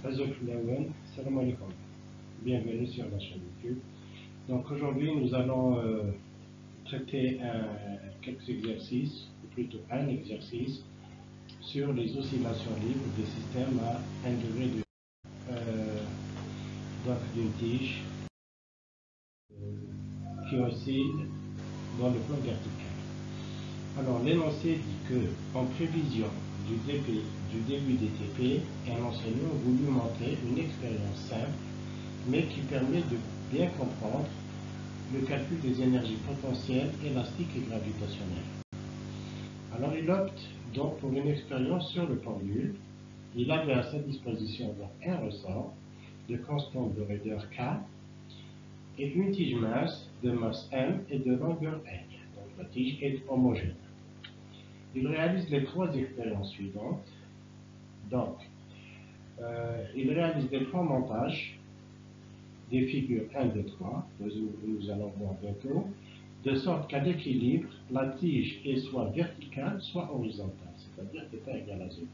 Salam alaikum. Bienvenue sur la chaîne YouTube. Donc aujourd'hui nous allons traiter quelques exercices, ou plutôt un exercice, sur les oscillations libres des systèmes à 1 degré d'une tige qui oscille dans le plan vertical. Alors l'énoncé dit que, en prévision du début des TP, un enseignant a voulu montrer une expérience simple, mais qui permet de bien comprendre le calcul des énergies potentielles, élastiques et gravitationnelles. Alors il opte donc pour une expérience sur le pendule. Il avait à sa disposition donc un ressort de constante de raideur K et une tige mince de masse M et de longueur L. Donc la tige est homogène. Il réalise les trois expériences suivantes. Donc, il réalise les trois montages des figures 1, 2, 3, que nous allons voir bientôt, de sorte qu'à l'équilibre, la tige est soit verticale, soit horizontale, c'est-à-dire θ égale à 0.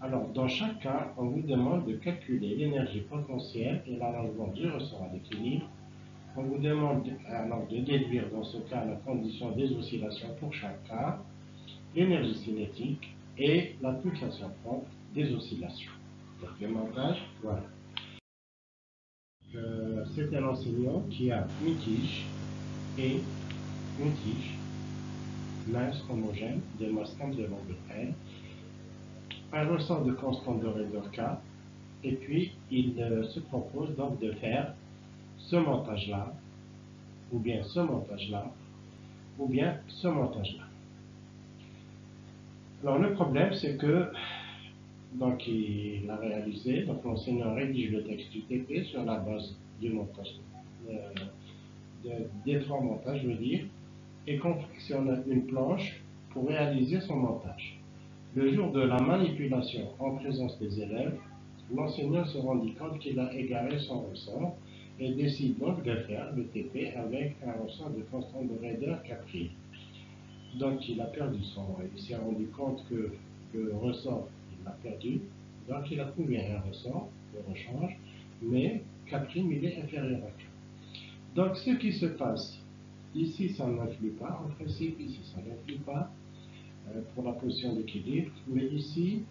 Alors, dans chaque cas, on vous demande de calculer l'énergie potentielle et l'allongement du ressort à l'équilibre. On vous demande alors de déduire dans ce cas la condition des oscillations pour chaque cas, l'énergie cinétique et la pulsation propre des oscillations. Donc le montage, voilà. C'est un enseignant qui a une tige et une tige mince homogène de masse M de longueur L, un ressort de constante de raideur K, et puis il se propose donc de faire ce montage-là, ou bien ce montage-là, ou bien ce montage-là. Alors le problème c'est que donc il a réalisé, donc l'enseignant rédige le texte du TP sur la base du montage, des trois montages, je veux dire, et confectionne une planche pour réaliser son montage. Le jour de la manipulation en présence des élèves, l'enseignant se rendit compte qu'il a égaré son ressort et décide donc de faire le TP avec un ressort de constante de raideur K'. Donc il a perdu il s'est rendu compte que le ressort, il l'a perdu, donc il a trouvé un ressort de rechange, mais K' il est inférieur à K. Donc ce qui se passe, ici ça n'influe pas, en principe ici ça n'influe pas pour la position d'équilibre, mais ici,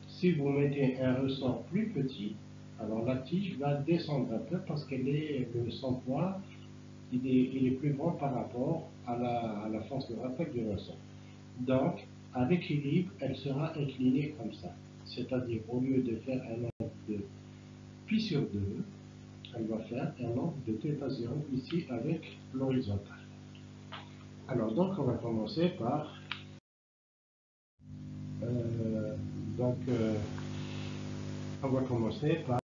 si vous mettez un ressort plus petit, alors la tige va descendre un peu parce que son poids il est plus grand par rapport à la force de rappel du ressort. Donc, à l'équilibre, elle sera inclinée comme ça. C'est-à-dire, au lieu de faire un angle de pi sur 2, elle va faire un angle de θ0 ici avec l'horizontale. Alors, donc, on va commencer par... on va commencer par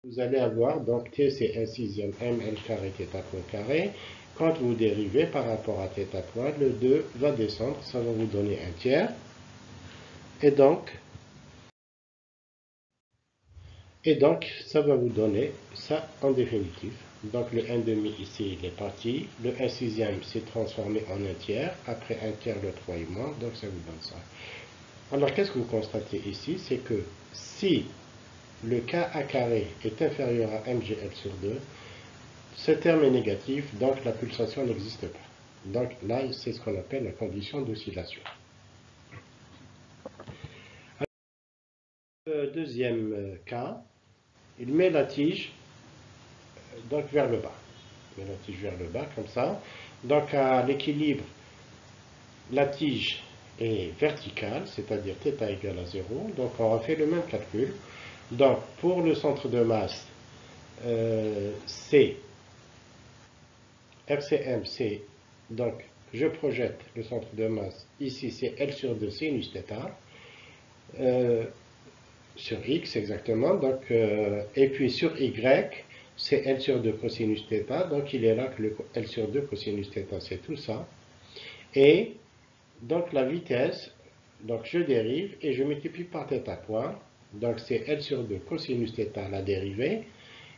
Vous allez avoir, donc T c'est 1 sixième ml carré θ point carré. Quand vous dérivez par rapport à θ point, le 2 va descendre, ça va vous donner un tiers. Et donc, ça va vous donner ça en définitive. Donc le 1,5 ici, il est parti. Le 1 sixième s'est transformé en un tiers. Après un tiers, le 3 il manque, donc ça vous donne ça. Alors qu'est-ce que vous constatez ici? C'est que si le Ka carré est inférieur à mgl sur 2, ce terme est négatif, donc la pulsation n'existe pas. Donc là, c'est ce qu'on appelle la condition d'oscillation. Deuxième cas, il met la tige donc vers le bas. Il met la tige vers le bas, comme ça. Donc à l'équilibre, la tige est verticale, c'est-à-dire θ égale à 0. Donc on refait le même calcul. Donc pour le centre de masse, RCM, c'est donc je projette le centre de masse, ici c'est L sur 2 sinus θ, sur X exactement, donc, et puis sur Y, c'est L sur 2 cosinus θ, donc il est là que le L sur 2 cosinus θ, c'est tout ça. Et donc la vitesse, donc je dérive et je multiplie par θ point, donc c'est L sur 2 cosinus θ la dérivée.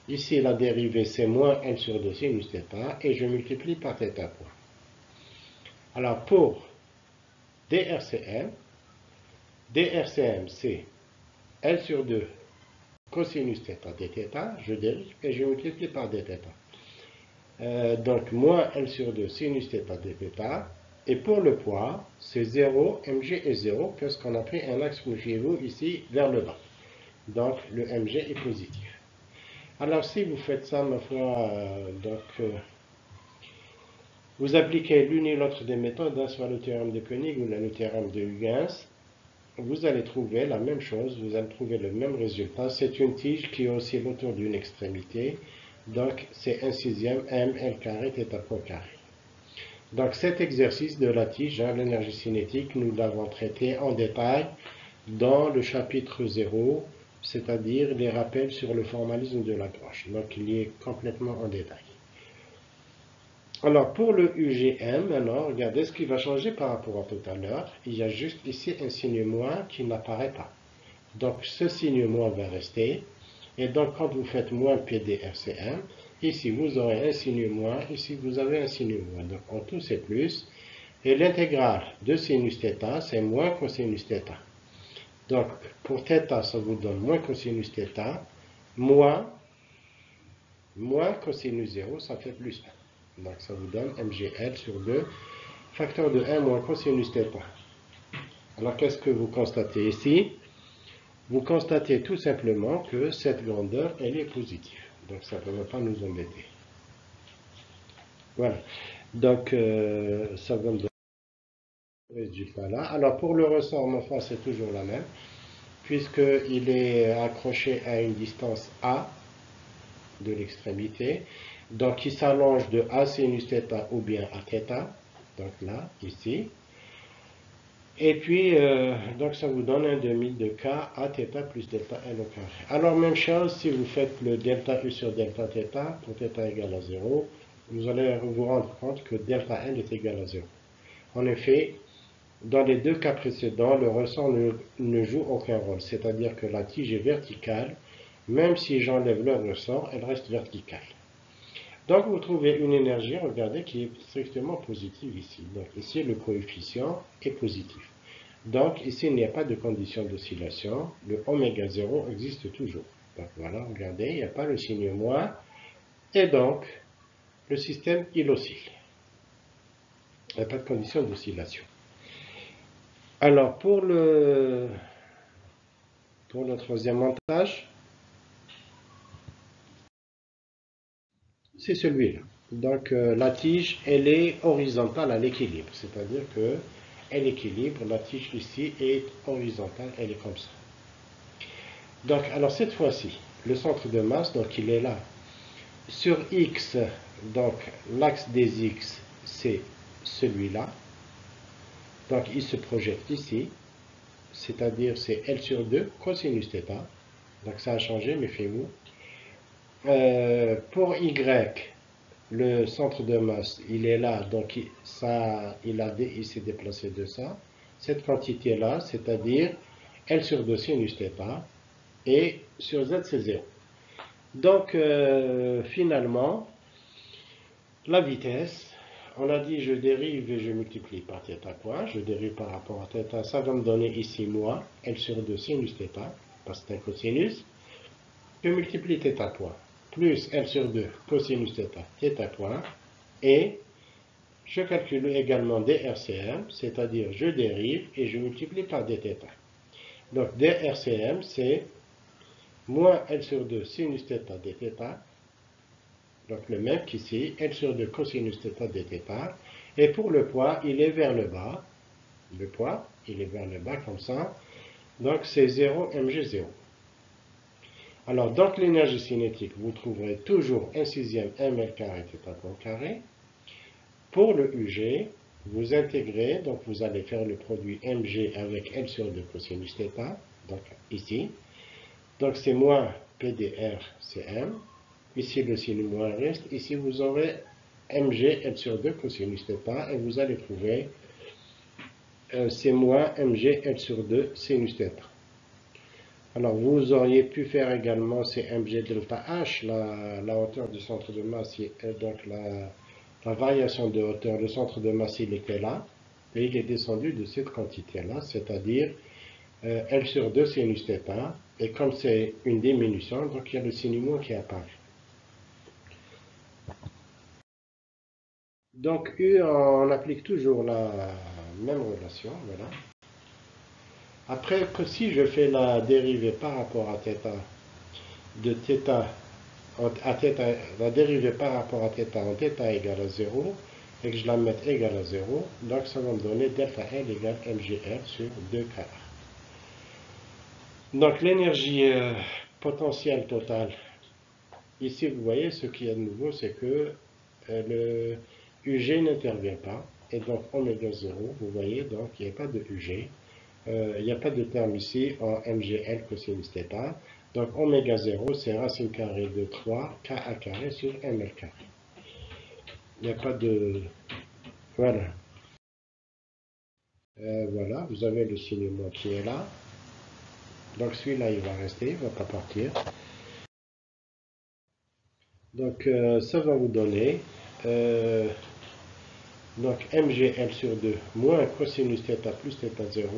Ici, la dérivée, c'est moins L sur 2 sinus θ, et je multiplie par θ point. Alors, pour DRCM, DRCM, c'est L sur 2 cosinus θ dθ, je dérive et je multiplie par dθ. Donc moins L sur 2 sinus θ dθ. Et pour le poids, c'est 0, mg est 0, puisqu'on a pris un axe, vous ici, vers le bas. Donc le mg est positif. Alors si vous faites ça, ma foi, vous appliquez l'une et l'autre des méthodes, soit le théorème de Koenig ou le théorème de Huygens, vous allez trouver la même chose, vous allez trouver le même résultat. C'est une tige qui oscille autour d'une extrémité, donc c'est 1/6 ml carré θ point carré. Donc cet exercice de la tige, l'énergie cinétique, nous l'avons traité en détail dans le chapitre 0, c'est-à-dire les rappels sur le formalisme de Lagrange. Donc il y est complètement en détail. Alors pour le UGM, maintenant, regardez ce qui va changer par rapport à tout à l'heure. Il y a juste ici un signe moins qui n'apparaît pas. Donc ce signe moins va rester. Et donc quand vous faites moins PDRCM, ici vous aurez un signe moins, ici vous avez un signe moins. Donc en tout c'est plus. Et l'intégrale de sinus θ, c'est moins cosinus θ. Donc pour θ, ça vous donne moins cosinus θ, moins cosinus 0, ça fait plus 1. Donc ça vous donne mgl sur 2, facteur de 1 moins cosinus θ. Alors qu'est-ce que vous constatez ici? Vous constatez tout simplement que cette grandeur, elle est positive. Donc ça ne va pas nous embêter. Voilà. Donc ça va me donner ce résultat-là. Alors pour le ressort, ma foi, c'est toujours la même, puisqu'il est accroché à une distance A de l'extrémité. Donc, il s'allonge de A sinus θ ou bien à θ. Donc là, ici. Et puis, donc ça vous donne un demi de K à θ plus delta L au carré. Alors, même chose, si vous faites le delta U sur delta θ, pour θ égale à 0, vous allez vous rendre compte que delta L est égal à 0. En effet, dans les deux cas précédents, le ressort ne joue aucun rôle. C'est-à-dire que la tige est verticale. Même si j'enlève le ressort, elle reste verticale. Donc vous trouvez une énergie, regardez, qui est strictement positive ici. Donc ici, le coefficient est positif. Donc ici, il n'y a pas de condition d'oscillation. Le oméga 0 existe toujours. Donc voilà, regardez, il n'y a pas le signe moins. Et donc, le système, il oscille. Il n'y a pas de condition d'oscillation. Alors, pour le troisième montage, c'est celui-là. Donc la tige, elle est horizontale à l'équilibre, c'est-à-dire que elle équilibre, la tige ici est horizontale, elle est comme ça. Donc alors cette fois-ci, le centre de masse, donc il est là. Sur X, donc l'axe des X, c'est celui-là. Donc il se projette ici, c'est-à-dire c'est L sur 2 cosinus θ. Donc ça a changé, méfiez-vous. Pour Y, le centre de masse, il est là, donc il s'est déplacé de ça. Cette quantité-là, c'est-à-dire L sur 2 sinus θ, et sur Z, c'est 0. Donc, finalement, la vitesse, on a dit je dérive et je multiplie par θ point, je dérive par rapport à θ, ça va me donner ici moins L sur 2 sinus θ, parce que c'est un cosinus, je multiplie θ point, plus L sur 2 cosinus θ point, et je calcule également dRCM, c'est-à-dire je dérive et je multiplie par dθ. Donc dRCM, c'est moins L sur 2 sinus θ dθ, donc le même qu'ici, L sur 2 cosinus θ dθ, et pour le poids, il est vers le bas, le poids, il est vers le bas comme ça, donc c'est 0 mg0. Alors, donc l'énergie cinétique, vous trouverez toujours 1/6 ml carré θ point carré. Pour le UG, vous intégrez, donc vous allez faire le produit mg avec L sur 2 cosinus θ, donc ici. Donc c'est moins PDRCM. Ici le signe moins reste. Ici vous aurez mg L sur 2 cosinus θ et vous allez trouver c'est moins mg L sur 2 sinus θ. Alors, vous auriez pu faire également c'est mg delta h, la hauteur du centre de masse, donc la variation de hauteur, le centre de masse, il était là, et il est descendu de cette quantité-là, c'est-à-dire L sur 2 sinus θ, et comme c'est une diminution, donc il y a le signe moins qui apparaît. Donc U, on applique toujours la même relation, voilà. Après, que si je fais la dérivée par rapport à θ, de θ à θ, la dérivée par rapport à θ en θ égale à 0, et que je la mette égale à 0, donc ça va me donner delta L égale mgr sur 2K. Donc l'énergie potentielle totale, ici vous voyez ce qu'il y a de nouveau, c'est que le UG n'intervient pas, et donc oméga 0, vous voyez, donc il n'y a pas de UG, il n'y a pas de terme ici en mgl cosinus θ, donc oméga 0 c'est racine carrée de 3 Ka carré sur ml carré. Il n'y a pas de... Voilà. Voilà, vous avez le signe moins qui est là. Donc celui-là, il va rester, il ne va pas partir. Donc ça va vous donner donc mgl sur 2 moins cosinus θ plus θ0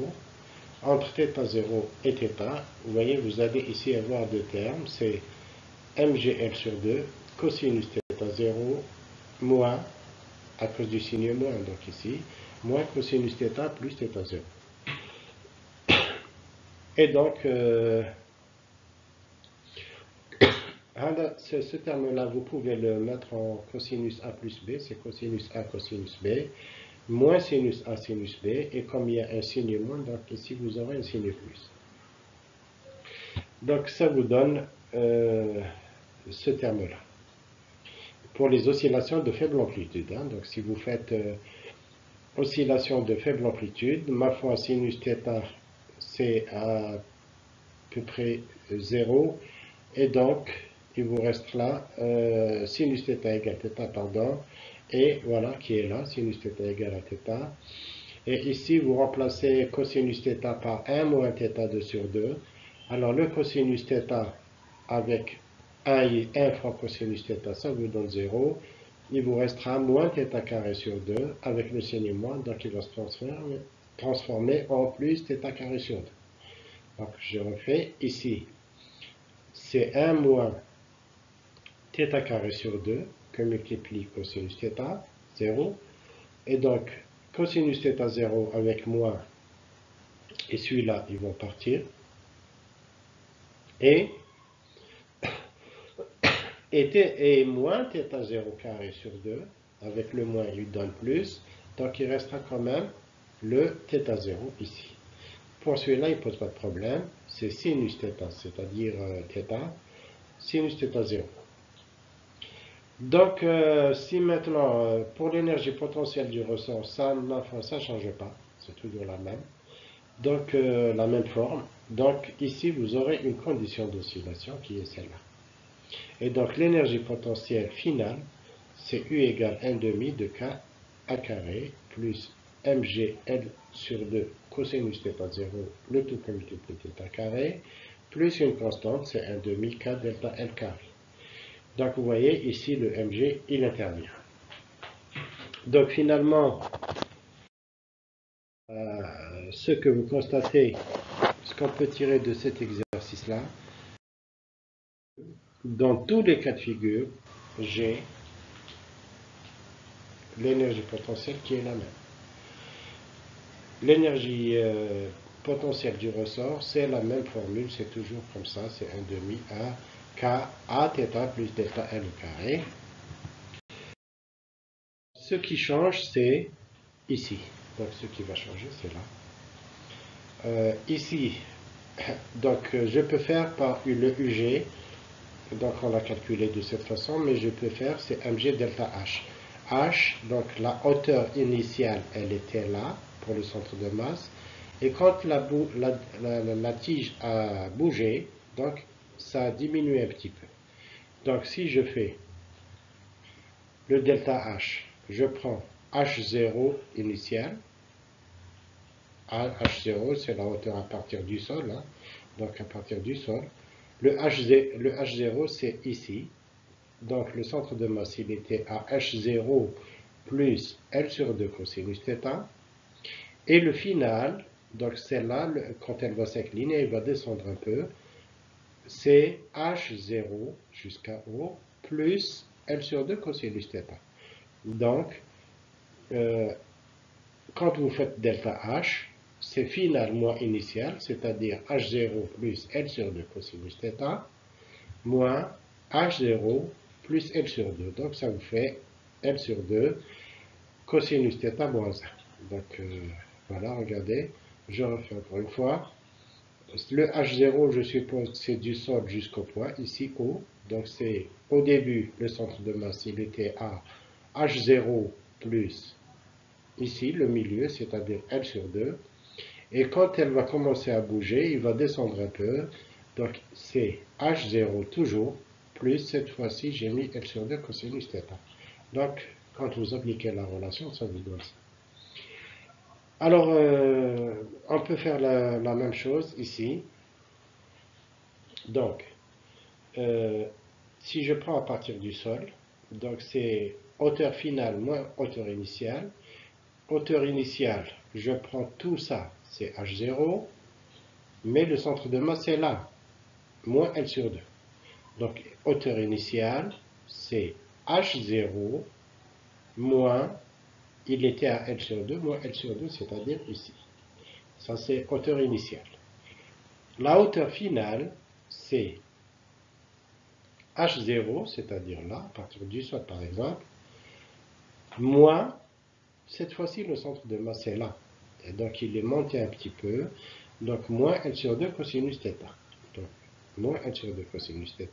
entre θ0 et θ. Vous voyez, vous allez ici avoir deux termes, c'est mgl sur 2 cosinus θ0 moins, à cause du signe moins, donc ici, moins cosinus θ plus θ0. Et donc, ce terme-là, vous pouvez le mettre en cosinus A plus B, c'est cosinus A cosinus B, moins sinus A sinus B, et comme il y a un signe moins, donc ici vous aurez un signe plus. Donc ça vous donne ce terme-là. Pour les oscillations de faible amplitude, hein, donc si vous faites oscillation de faible amplitude, ma fois sinus θ c'est à peu près 0, et donc il vous reste là sinus θ égale θ, pardon, et voilà qui est là, sinus θ égale à θ. Et ici vous remplacez cosinus θ par 1 moins θ2 sur 2. Alors le cosinus θ avec 1 fois cosinus θ, ça vous donne 0. Il vous restera moins θ carré sur 2 avec le signe moins, donc il va se transformer en plus θ carré sur 2. Donc je refais ici, c'est 1 moins θ carré sur 2 que multiplie cosinus θ, 0. Et donc cosinus θ 0 avec moins, et celui-là, ils vont partir. Et moins θ 0 carré sur 2, avec le moins, il donne plus. Donc il restera quand même le θ 0 ici. Pour celui-là, il ne pose pas de problème. C'est sinus θ, c'est-à-dire θ, sinus θ 0. Donc, si maintenant, pour l'énergie potentielle du ressort, ça ne change pas, c'est toujours la même. Donc, la même forme. Donc, ici, vous aurez une condition d'oscillation qui est celle-là. Et donc, l'énergie potentielle finale, c'est U égale 1/2 de K A carré plus mgl sur 2 cosinus θ 0, le tout multiplié θ carré, plus une constante, c'est 1/2 K delta L carré. Donc vous voyez ici le mg, il intervient. Donc finalement, ce que vous constatez, ce qu'on peut tirer de cet exercice-là, dans tous les cas de figure, j'ai l'énergie potentielle qui est la même. L'énergie potentielle du ressort, c'est la même formule, c'est toujours comme ça, c'est 1/2 à K A θ plus delta L au carré. Ce qui change, c'est ici. Donc ce qui va changer, c'est là. Ici, donc je peux faire par le UG, donc on l'a calculé de cette façon, mais je peux faire, c'est mg delta H. H, donc la hauteur initiale, elle était là, pour le centre de masse, et quand la tige a bougé, donc ça a diminué un petit peu. Donc si je fais le delta H, je prends H0 initial, H0 c'est la hauteur à partir du sol, hein, donc à partir du sol. Le H0 c'est ici, donc le centre de masse il était à H0 plus L sur 2 cosinus θ, et le final Donc celle-là, quand elle va s'incliner, elle va descendre un peu. C'est H0 jusqu'à O plus L sur 2 cosinus θ. Donc, quand vous faites delta H, c'est final moins initial, c'est-à-dire H0 plus L sur 2 cosinus θ, moins H0 plus L sur 2. Donc ça vous fait L sur 2 cosinus θ moins 1. Donc voilà, regardez, je refais encore une fois. Le H0, je suppose, c'est du sol jusqu'au point, ici O. Donc c'est au début, le centre de masse, il était à H0 plus ici, le milieu, c'est-à-dire L sur 2. Et quand elle va commencer à bouger, il va descendre un peu. Donc c'est H0 toujours, plus cette fois-ci, j'ai mis L sur 2 cosinus θ. Donc, quand vous appliquez la relation, ça vous donne ça. Alors, on peut faire la même chose ici. Donc, si je prends à partir du sol, donc c'est hauteur finale moins hauteur initiale. Hauteur initiale, je prends tout ça, c'est H0, mais le centre de masse est là, moins L sur 2. Donc, hauteur initiale, c'est H0 moins, il était à L sur 2, moins L sur 2, c'est-à-dire ici. Ça, c'est hauteur initiale. La hauteur finale, c'est H0, c'est-à-dire là, à partir du sol par exemple, moins, cette fois-ci, le centre de masse est là. Et donc, il est monté un petit peu. Donc, moins L sur 2 cosinus θ. Donc, moins L sur 2 cosinus θ.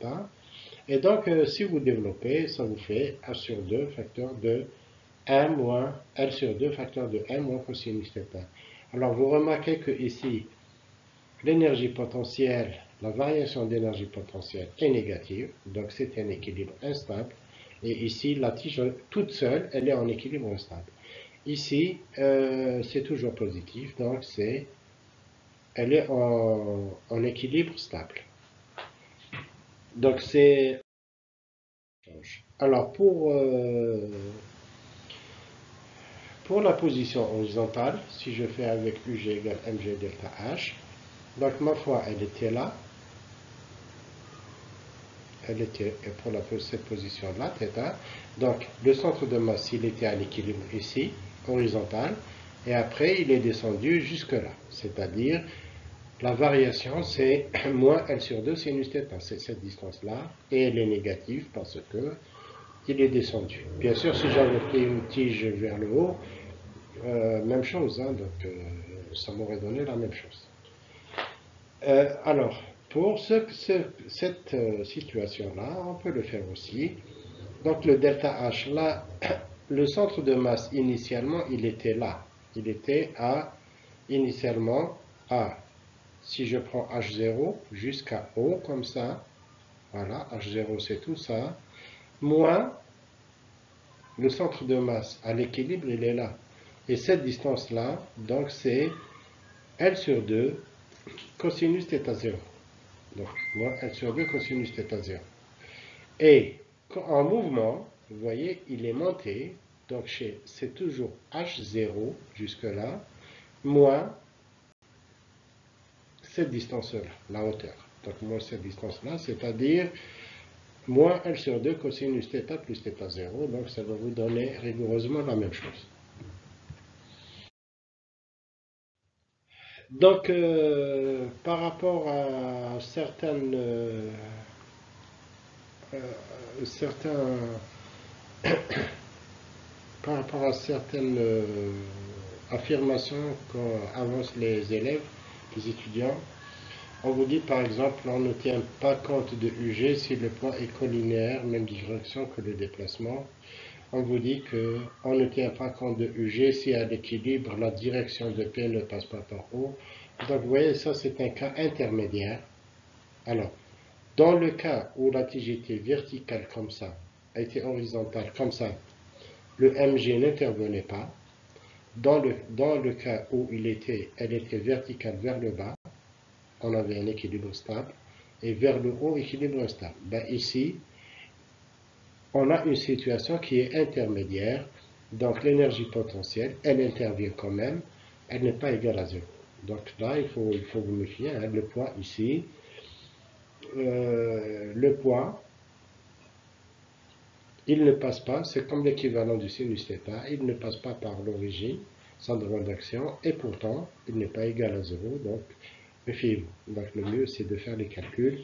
Et donc, si vous développez, ça vous fait H sur 2 facteur de 1 moins L sur 2 facteur de 1 moins cosinus θ. Alors, vous remarquez que ici, l'énergie potentielle, la variation d'énergie potentielle est négative. Donc, c'est un équilibre instable. Et ici, la tige toute seule, elle est en équilibre instable. Ici, c'est toujours positif, donc elle est en équilibre stable. Donc c'est... Alors pour la position horizontale, si je fais avec UG égale mg delta H, donc ma fois elle était là, elle était pour cette position-là, θ. Donc le centre de masse, il était à l'équilibre ici, horizontal, et après il est descendu jusque là, c'est-à-dire la variation c'est moins L sur 2 sinus θ, c'est cette distance-là, et elle est négative parce que il est descendu. Bien sûr, si j'avais pris une tige vers le haut, même chose, hein, donc ça m'aurait donné la même chose. Alors, pour cette situation-là, on peut le faire aussi. Donc le delta H, là, le centre de masse, initialement, il était là. Il était initialement à, si je prends H0 jusqu'à O, comme ça, voilà, H0 c'est tout ça, moins le centre de masse à l'équilibre, il est là. Et cette distance-là, donc c'est L sur 2 cosinus θ0. Donc, moins L sur 2 cosinus θ0. Et en mouvement, vous voyez, il est monté. Donc, c'est toujours H0 jusque-là, moins cette distance-là, la hauteur. Donc, moins cette distance-là, c'est-à-dire moins L sur 2 cosinus θ plus θ0. Donc, ça va vous donner rigoureusement la même chose. Donc, par rapport à par rapport à certaines affirmations qu'avancent les élèves, les étudiants, on vous dit par exemple, on ne tient pas compte de UG si le point est collinéaire, même direction que le déplacement. On vous dit qu'on ne tient pas compte de UG si à l'équilibre, la direction de P ne passe pas par O. Donc vous voyez, ça c'est un cas intermédiaire. Alors, dans le cas où la tige était verticale comme ça, était horizontale comme ça, le MG n'intervenait pas. Dans le cas où elle était verticale vers le bas, on avait un équilibre stable, et vers le haut, équilibre instable. Ben ici, on a une situation qui est intermédiaire, donc l'énergie potentielle, elle intervient quand même, elle n'est pas égale à 0. Donc là, il faut vous méfier, hein, le poids ici. Le poids, il ne passe pas, c'est comme l'équivalent du sinus θ, il ne passe pas par l'origine, centre d'action, et pourtant, il n'est pas égal à 0, donc méfiez-vous. Donc le mieux, c'est de faire les calculs.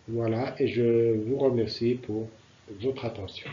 Voilà, et je vous remercie pour votre attention.